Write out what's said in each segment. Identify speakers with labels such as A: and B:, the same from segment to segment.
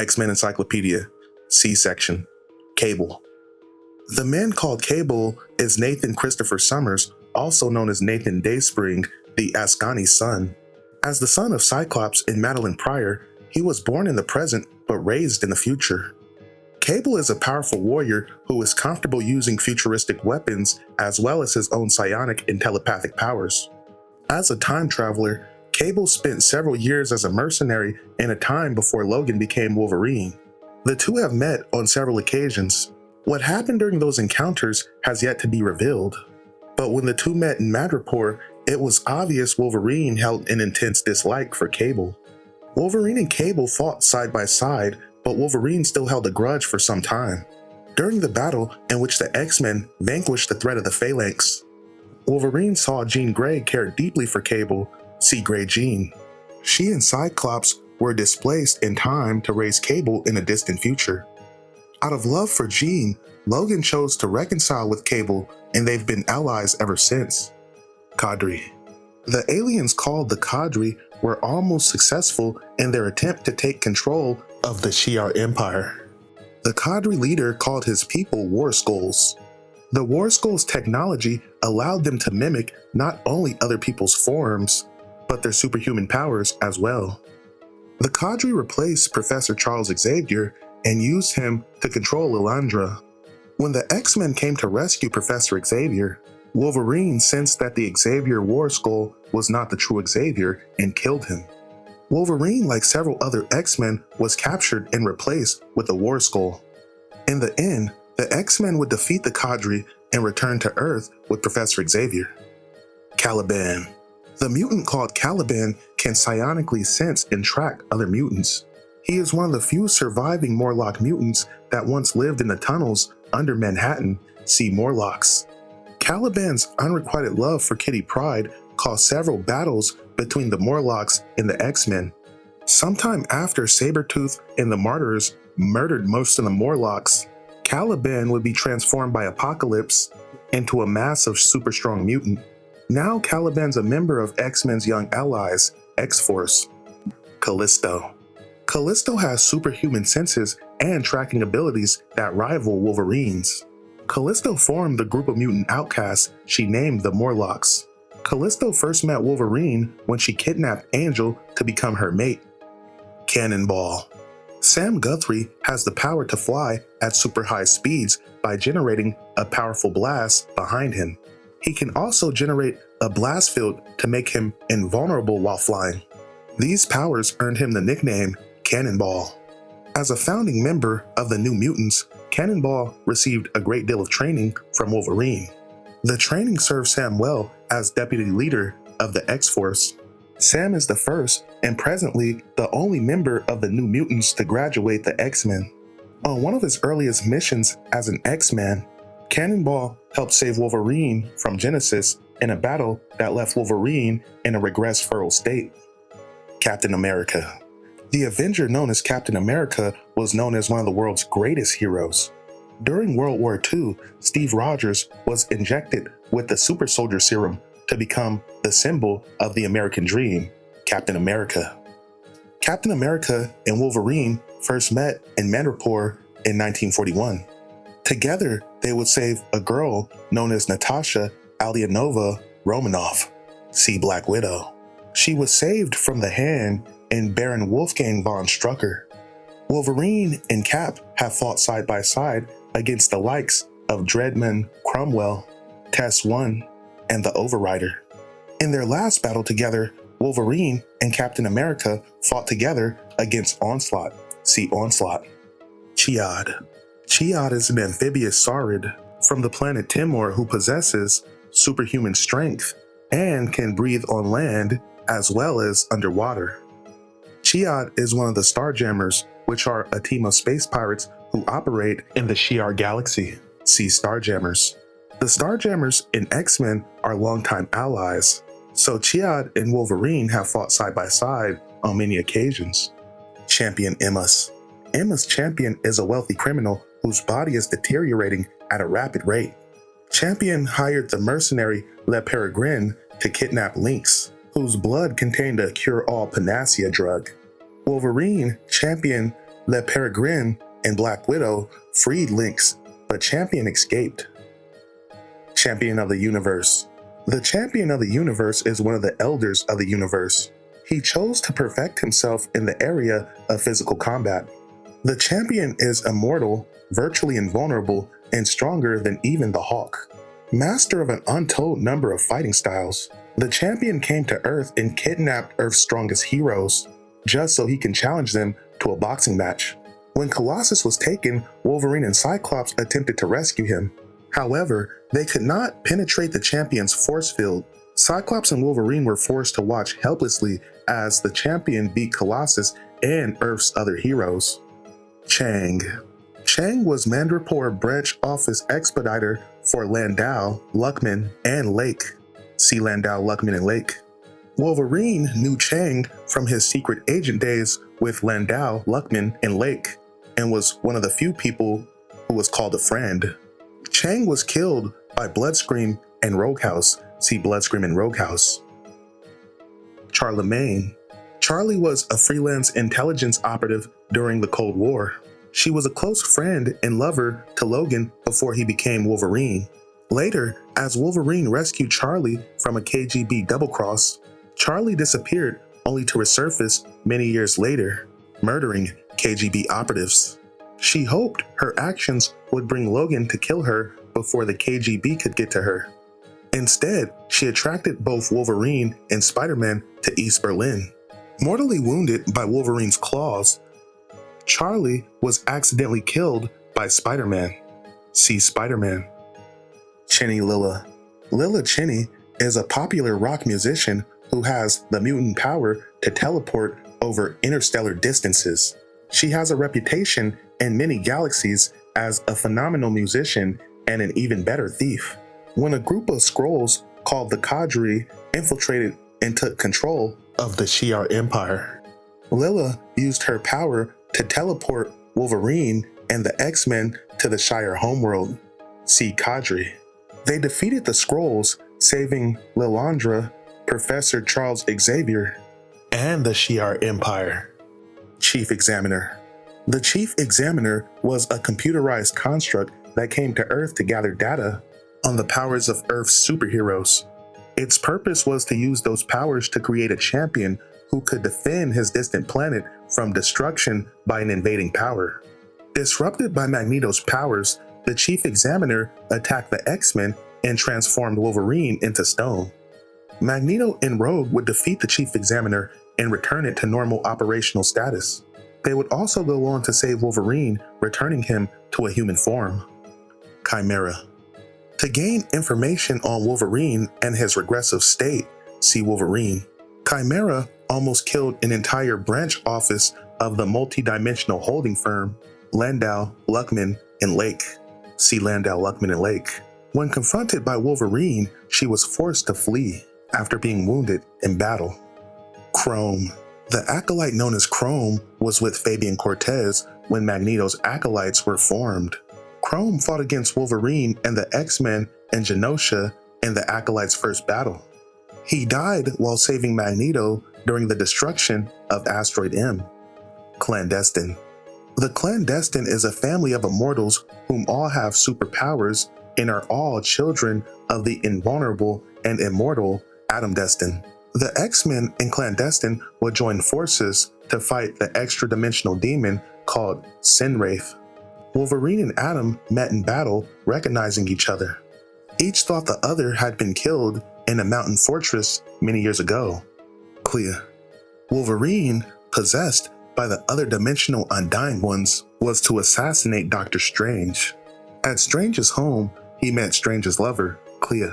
A: X-Men Encyclopedia, C-section, Cable. The man called Cable is Nathan Christopher Summers, also known as Nathan Dayspring, the Ascani's son. As the son of Cyclops and Madeline Pryor, he was born in the present but raised in the future. Cable is a powerful warrior who is comfortable using futuristic weapons as well as his own psionic and telepathic powers. As a time traveler, Cable spent several years as a mercenary in a time before Logan became Wolverine. The two have met on several occasions. What happened during those encounters has yet to be revealed. But when the two met in Madripoor, it was obvious Wolverine held an intense dislike for Cable. Wolverine and Cable fought side by side, but Wolverine still held a grudge for some time. During the battle in which the X-Men vanquished the threat of the Phalanx, Wolverine saw Jean Grey cared deeply for Cable, see Grey Jean. She and Cyclops were displaced in time to raise Cable in a distant future. Out of love for Jean, Logan chose to reconcile with Cable, and they've been allies ever since. Kadri. The aliens called the Kadri were almost successful in their attempt to take control of the Shi'ar Empire. The Kadri leader called his people War Skulls. The War Skulls' technology allowed them to mimic not only other people's forms, but their superhuman powers as well. The Kadri replaced Professor Charles Xavier and used him to control Lilandra. When the X-Men came to rescue Professor Xavier, Wolverine sensed that the Xavier War Skull was not the true Xavier and killed him. Wolverine, like several other X-Men, was captured and replaced with a War Skull. In the end, the X-Men would defeat the Kadri and return to Earth with Professor Xavier. Caliban. The mutant called Caliban can psionically sense and track other mutants. He is one of the few surviving Morlock mutants that once lived in the tunnels under Manhattan, see Morlocks. Caliban's unrequited love for Kitty Pryde caused several battles between the Morlocks and the X-Men. Sometime after Sabretooth and the Martyrs murdered most of the Morlocks, Caliban would be transformed by Apocalypse into a massive super strong mutant. Now Caliban's a member of X-Men's young allies, X-Force. Callisto. Callisto has superhuman senses and tracking abilities that rival Wolverine's. Callisto formed the group of mutant outcasts she named the Morlocks. Callisto first met Wolverine when she kidnapped Angel to become her mate. Cannonball. Sam Guthrie has the power to fly at super high speeds by generating a powerful blast behind him. He can also generate a blast field to make him invulnerable while flying. These powers earned him the nickname Cannonball. As a founding member of the New Mutants, Cannonball received a great deal of training from Wolverine. The training served Sam well as deputy leader of the X-Force. Sam is the first and presently the only member of the New Mutants to graduate the X-Men. On one of his earliest missions as an X-Man, Cannonball helped save Wolverine from Genesis in a battle that left Wolverine in a regressed feral state. Captain America. The Avenger known as Captain America was known as one of the world's greatest heroes. During World War II, Steve Rogers was injected with the super soldier serum to become the symbol of the American dream, Captain America. Captain America and Wolverine first met in Madripoor in 1941. Together, they would save a girl known as Natasha Alyanova Romanoff, see Black Widow. She was saved from the hand in Baron Wolfgang von Strucker. Wolverine and Cap have fought side by side against the likes of Dreadman Cromwell, Tess 1, and the Overrider. In their last battle together, Wolverine and Captain America fought together against Onslaught, see Onslaught. Chiad. Chiad is an amphibious saurid from the planet Timor who possesses superhuman strength and can breathe on land as well as underwater. Chiad is one of the Starjammers, which are a team of space pirates who operate in the Shi'ar galaxy, see Starjammers. The Starjammers and X-Men are longtime allies, so Chiad and Wolverine have fought side by side on many occasions. Champion Emma's. Emma's champion is a wealthy criminal whose body is deteriorating at a rapid rate. Champion hired the mercenary Le Peregrine to kidnap Lynx, whose blood contained a cure-all panacea drug. Wolverine, Champion, Le Peregrine and Black Widow freed Lynx, but Champion escaped. Champion of the Universe. The Champion of the Universe is one of the Elders of the Universe. He chose to perfect himself in the area of physical combat. The Champion is immortal, virtually invulnerable, and stronger than even the Hulk. Master of an untold number of fighting styles, the Champion came to Earth and kidnapped Earth's strongest heroes, just so he can challenge them to a boxing match. When Colossus was taken, Wolverine and Cyclops attempted to rescue him. However, they could not penetrate the Champion's force field. Cyclops and Wolverine were forced to watch helplessly as the Champion beat Colossus and Earth's other heroes. Chang. Chang was Madripoor branch office expediter for Landau, Luckman, and Lake. See Landau, Luckman, and Lake. Wolverine knew Chang from his secret agent days with Landau, Luckman, and Lake, and was one of the few people who was called a friend. Chang was killed by Bloodscream and Roguehouse. See Bloodscream and Roguehouse. Charlemagne. Charlie was a freelance intelligence operative during the Cold War. She was a close friend and lover to Logan before he became Wolverine. Later, as Wolverine rescued Charlie from a KGB double-cross, Charlie disappeared only to resurface many years later, murdering KGB operatives. She hoped her actions would bring Logan to kill her before the KGB could get to her. Instead, she attracted both Wolverine and Spider-Man to East Berlin. Mortally wounded by Wolverine's claws, Charlie was accidentally killed by Spider-Man. See Spider-Man. Chinny Lilla. Lilla Chinny is a popular rock musician who has the mutant power to teleport over interstellar distances. She has a reputation in many galaxies as a phenomenal musician and an even better thief. When a group of Skrulls called the Kadri infiltrated and took control of the Shi'ar Empire, Lilla used her power to teleport Wolverine and the X-Men to the Shi'ar homeworld. See Kadri. They defeated the Skrulls, saving Lilandra, Professor Charles Xavier, and the Shi'ar Empire. Chief Examiner. The Chief Examiner was a computerized construct that came to Earth to gather data on the powers of Earth's superheroes. Its purpose was to use those powers to create a champion who could defend his distant planet from destruction by an invading power. Disrupted by Magneto's powers, the Chief Examiner attacked the X-Men and transformed Wolverine into stone. Magneto and Rogue would defeat the Chief Examiner and return it to normal operational status. They would also go on to save Wolverine, returning him to a human form. Chimera. To gain information on Wolverine and his regressive state, see Wolverine. Chimera almost killed an entire branch office of the multi-dimensional holding firm Landau, Luckman, and Lake. See Landau, Luckman, and Lake. When confronted by Wolverine, she was forced to flee after being wounded in battle. Chrome. The acolyte known as Chrome was with Fabian Cortez when Magneto's acolytes were formed. Chrome fought against Wolverine and the X-Men and Genosha in the acolytes' first battle. He died while saving Magneto during the destruction of Asteroid M. Clandestine. The Clandestine is a family of immortals whom all have superpowers and are all children of the invulnerable and immortal Adam Destin. The X-Men and Clandestine would join forces to fight the extra-dimensional demon called Sinwraith. Wolverine and Adam met in battle, recognizing each other. Each thought the other had been killed in a mountain fortress many years ago. Clea. Wolverine, possessed by the other dimensional Undying Ones, was to assassinate Doctor Strange. At Strange's home, he met Strange's lover, Clea,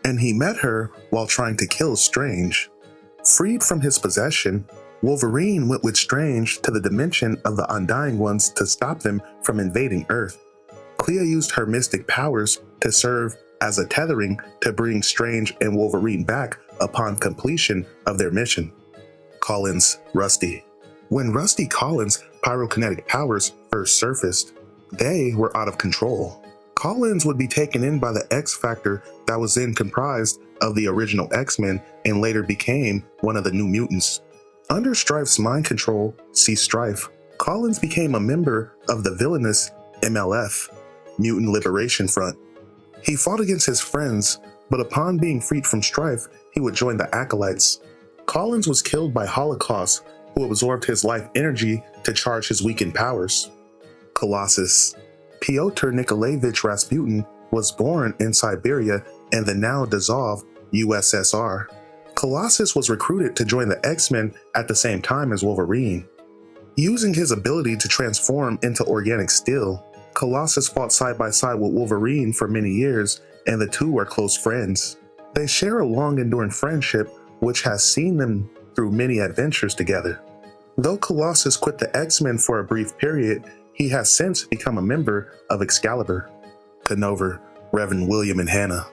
A: and he met her while trying to kill Strange. Freed from his possession, Wolverine went with Strange to the dimension of the Undying Ones to stop them from invading Earth. Clea used her mystic powers to serve as a tethering to bring Strange and Wolverine back upon completion of their mission. Collins, Rusty. When Rusty Collins' pyrokinetic powers first surfaced, they were out of control. Collins would be taken in by the X-Factor that was then comprised of the original X-Men and later became one of the New Mutants. Under Strife's mind control, see Strife, Collins became a member of the villainous MLF, Mutant Liberation Front. He fought against his friends, but upon being freed from strife, he would join the Acolytes. Collins was killed by Holocaust, who absorbed his life energy to charge his weakened powers. Colossus. Pyotr Nikolaevich Rasputin was born in Siberia in the now dissolved USSR. Colossus was recruited to join the X-Men at the same time as Wolverine. Using his ability to transform into organic steel, Colossus fought side by side with Wolverine for many years, and the two are close friends. They share a long enduring friendship which has seen them through many adventures together. Though Colossus quit the X-Men for a brief period, he has since become a member of Excalibur. Conover, Reverend William and Hannah.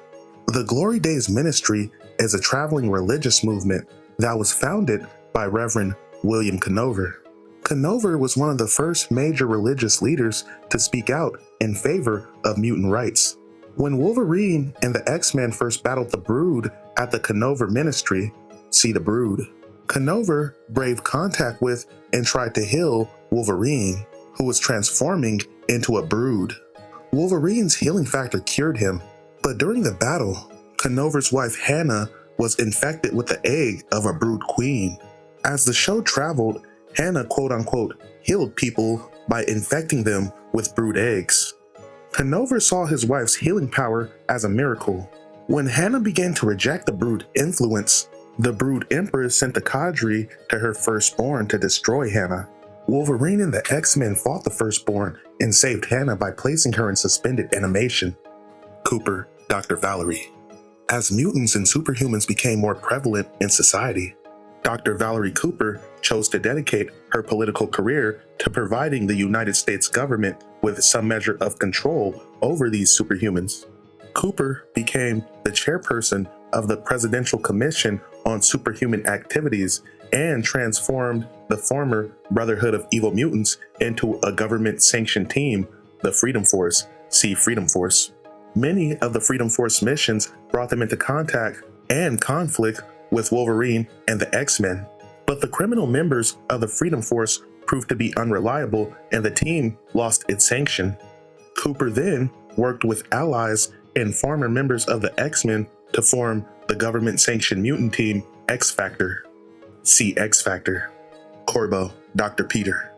A: The Glory Days Ministry is a traveling religious movement that was founded by Reverend William Conover. Conover was one of the first major religious leaders to speak out in favor of mutant rights. When Wolverine and the X-Men first battled the Brood at the Conover Ministry, see the Brood, Conover braved contact with and tried to heal Wolverine, who was transforming into a Brood. Wolverine's healing factor cured him, but during the battle, Conover's wife Hannah was infected with the egg of a Brood queen. As the show traveled, Hannah quote-unquote healed people by infecting them with Brood eggs. Conover saw his wife's healing power as a miracle. When Hannah began to reject the Brood influence, the Brood Empress sent the Kadri to her firstborn to destroy Hannah. Wolverine and the X-Men fought the firstborn and saved Hannah by placing her in suspended animation. Cooper, Dr. Valerie. As mutants and superhumans became more prevalent in society, Dr. Valerie Cooper chose to dedicate her political career to providing the United States government with some measure of control over these superhumans. Cooper became the chairperson of the Presidential Commission on Superhuman Activities and transformed the former Brotherhood of Evil Mutants into a government-sanctioned team, the Freedom Force, see Freedom Force. Many of the Freedom Force missions brought them into contact and conflict with Wolverine and the X-Men, but the criminal members of the Freedom Force proved to be unreliable and the team lost its sanction. Cooper then worked with allies and former members of the X-Men to form the government-sanctioned mutant team X-Factor. See X-Factor. Corbo, Dr. Peter.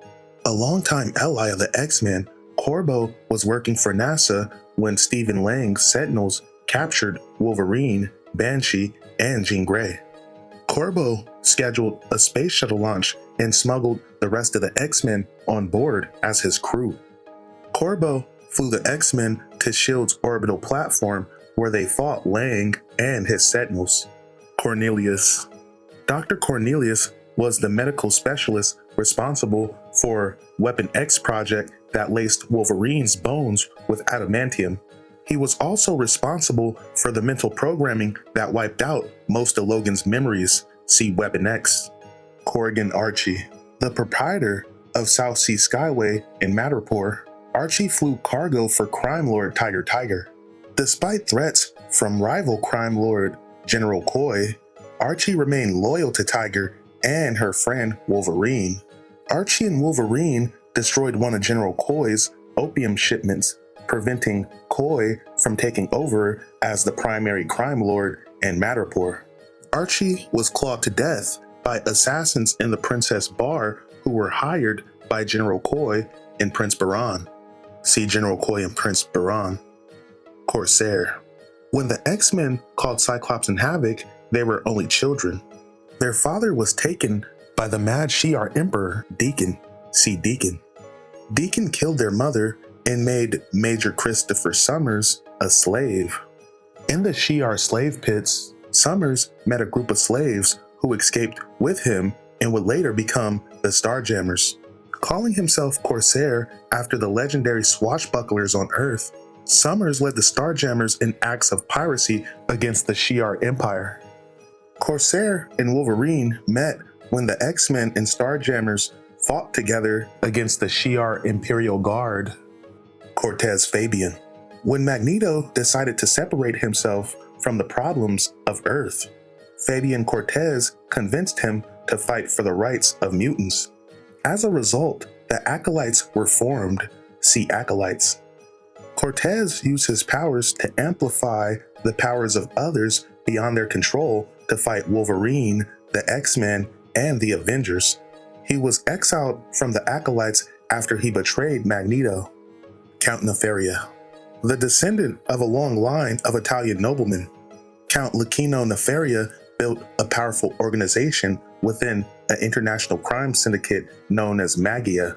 A: A longtime ally of the X-Men, Corbo was working for NASA when Stephen Lang's Sentinels captured Wolverine, Banshee, and Jean Grey. Corbo scheduled a space shuttle launch and smuggled the rest of the X-Men on board as his crew. Corbo flew the X-Men to S.H.I.E.L.D.'s orbital platform where they fought Lang and his Sentinels. Cornelius. Dr. Cornelius was the medical specialist responsible for Weapon X project that laced Wolverine's bones with adamantium. He was also responsible for the mental programming that wiped out most of Logan's memories, see Weapon X. Corrigan Archie. The proprietor of South Sea Skyway in Madripoor, Archie flew cargo for crime lord Tiger. Despite threats from rival crime lord General Coy, Archie remained loyal to Tiger and her friend Wolverine. Archie and Wolverine destroyed one of General Coy's opium shipments, preventing Coy from taking over as the primary crime lord in Madripoor. Archie was clawed to death by assassins in the Princess Bar who were hired by General Coy and Prince Baran. See General Coy and Prince Baran. Corsair. When the X-Men called Cyclops and Havoc, they were only children. Their father was taken by the mad Shi'ar Emperor, Deacon. See Deacon. Deacon killed their mother and made Major Christopher Summers a slave. In the Shi'ar slave pits, Summers met a group of slaves who escaped with him and would later become the Starjammers. Calling himself Corsair after the legendary swashbucklers on Earth, Summers led the Starjammers in acts of piracy against the Shi'ar Empire. Corsair and Wolverine met when the X-Men and Starjammers fought together against the Shi'ar Imperial Guard. Cortez Fabian. When Magneto decided to separate himself from the problems of Earth, Fabian Cortez convinced him to fight for the rights of mutants. As a result, The Acolytes were formed. See Acolytes. Cortez used his powers to amplify the powers of others beyond their control to fight Wolverine, the X-Men, and the Avengers. He was exiled from the Acolytes after he betrayed Magneto. Count Nefaria. The descendant of a long line of Italian noblemen, Count Lichino Nefaria built a powerful organization within an international crime syndicate known as Magia.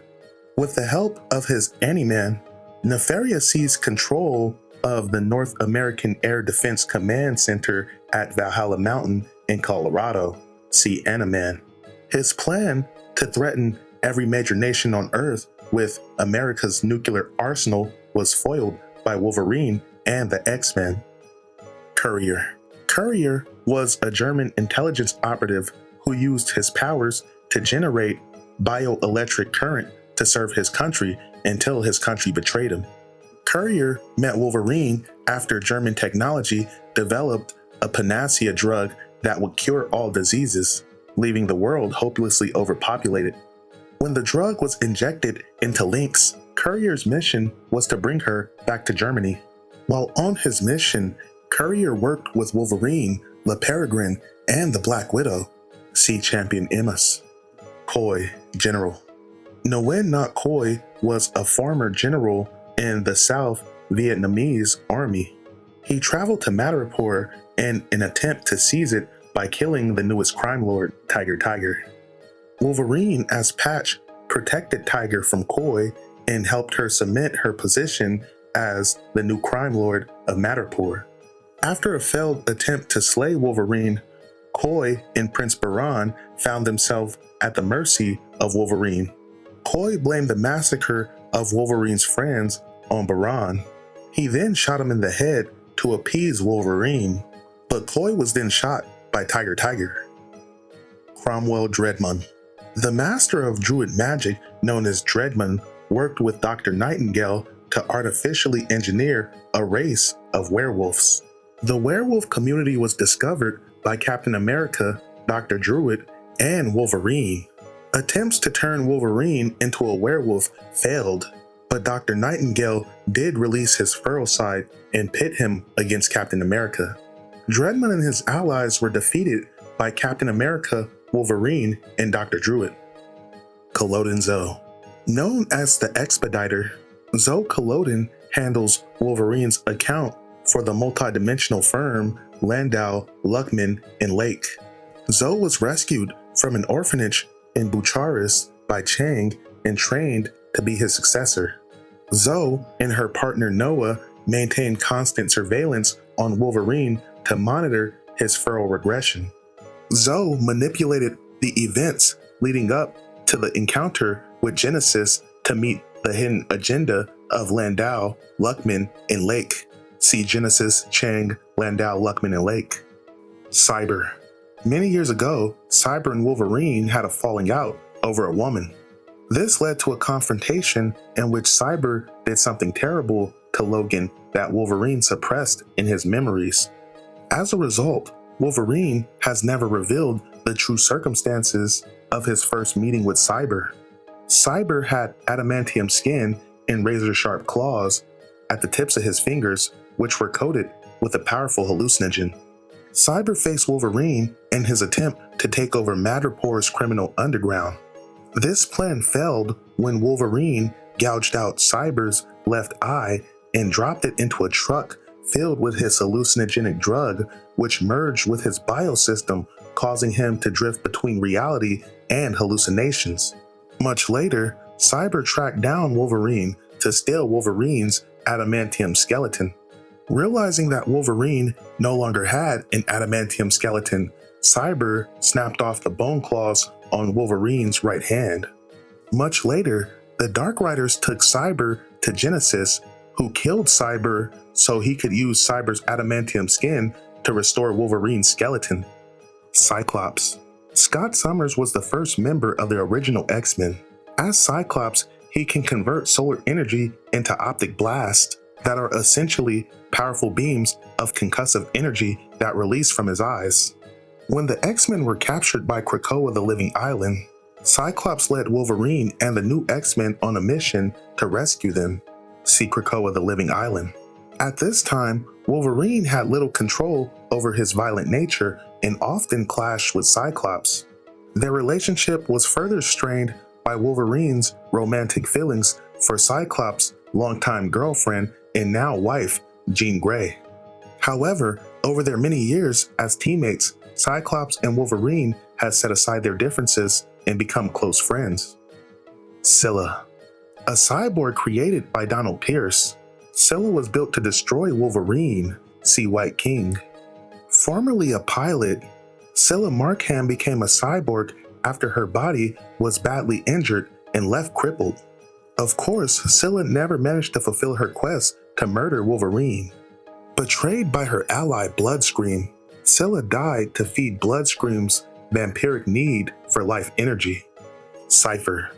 A: With the help of his Ant-Man, Nefaria seized control of the North American Air Defense Command Center at Valhalla Mountain in Colorado. See Ant-Man. His plan to threaten every major nation on Earth with America's nuclear arsenal was foiled by Wolverine and the X-Men. Courier. Courier was a German intelligence operative who used his powers to generate bioelectric current to serve his country until his country betrayed him. Courier met Wolverine after German technology developed a panacea drug that would cure all diseases, leaving the world hopelessly overpopulated. When the drug was injected into Lynx, Courier's mission was to bring her back to Germany. While on his mission, Courier worked with Wolverine, Le Peregrine, and the Black Widow. See Champion Emmas. Khoi, General. Nguyen Ngoc Khoi was a former general in the South Vietnamese army. He traveled to Madripoor in an attempt to seize it by killing the newest crime lord, Tiger. Wolverine, as Patch, protected Tiger from Khoi and helped her cement her position as the new crime lord of Madripoor. After a failed attempt to slay Wolverine, Khoi and Prince Baran found themselves at the mercy of Wolverine. Khoi blamed the massacre of Wolverine's friends on Baran. He then shot him in the head to appease Wolverine, but Khoi was then shot by Tiger. Cromwell Dreadmon. The master of druid magic, known as Dreadmon, worked with Dr. Nightingale to artificially engineer a race of werewolves. The werewolf community was discovered by Captain America, Dr. Druid, and Wolverine. Attempts to turn Wolverine into a werewolf failed, but Dr. Nightingale did release his feral side and pit him against Captain America. Dreadmon and his allies were defeated by Captain America, Wolverine, and Dr. Druid. Culloden Zoe. Known as the Expediter, Zoe Culloden handles Wolverine's account for the multidimensional firm Landau, Luckman, and Lake. Zoe was rescued from an orphanage in Bucharest by Chang and trained to be his successor. Zoe and her partner Noah maintained constant surveillance on Wolverine to monitor his feral regression. Zoe manipulated the events leading up to the encounter with Genesis to meet the hidden agenda of Landau, Luckman, and Lake. See Genesis, Chang, Landau, Luckman, and Lake. Cyber. Many years ago, Cyber and Wolverine had a falling out over a woman. This led to a confrontation in which Cyber did something terrible to Logan that Wolverine suppressed in his memories. As a result, Wolverine has never revealed the true circumstances of his first meeting with Cyber. Cyber had adamantium skin and razor-sharp claws at the tips of his fingers, which were coated with a powerful hallucinogen. Cyber faced Wolverine in his attempt to take over Madripoor's criminal underground. This plan failed when Wolverine gouged out Cyber's left eye and dropped it into a truck filled with his hallucinogenic drug, which merged with his biosystem, causing him to drift between reality and hallucinations. Much later, Cyber tracked down Wolverine to steal Wolverine's adamantium skeleton. Realizing that Wolverine no longer had an adamantium skeleton, Cyber snapped off the bone claws on Wolverine's right hand. Much later, the Dark Riders took Cyber to Genesis, who killed Cyber so he could use Cyber's adamantium skin to restore Wolverine's skeleton. Cyclops. Scott Summers was the first member of the original X-Men. As Cyclops, he can convert solar energy into optic blasts that are essentially powerful beams of concussive energy that release from his eyes. When the X-Men were captured by Krakoa the Living Island, Cyclops led Wolverine and the new X-Men on a mission to rescue them, see Krakoa the Living Island. At this time, Wolverine had little control over his violent nature and often clashed with Cyclops. Their relationship was further strained by Wolverine's romantic feelings for Cyclops' longtime girlfriend and now wife, Jean Grey. However, over their many years as teammates, Cyclops and Wolverine had set aside their differences and become close friends. Scylla. A cyborg created by Donald Pierce, Scylla was built to destroy Wolverine, see White King. Formerly a pilot, Scylla Markham became a cyborg after her body was badly injured and left crippled. Of course, Scylla never managed to fulfill her quest to murder Wolverine. Betrayed by her ally Bloodscream, Scylla died to feed Bloodscream's vampiric need for life energy. Cypher.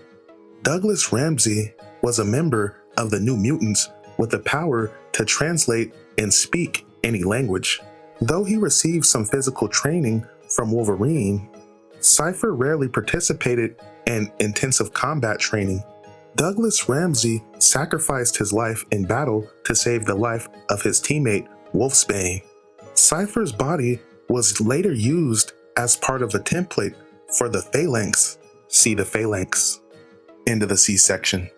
A: Douglas Ramsey was a member of the New Mutants with the power to translate and speak any language. Though he received some physical training from Wolverine, Cypher rarely participated in intensive combat training. Douglas Ramsey sacrificed his life in battle to save the life of his teammate Wolfsbane. Cypher's body was later used as part of a template for the Phalanx, see the Phalanx. End of the C section.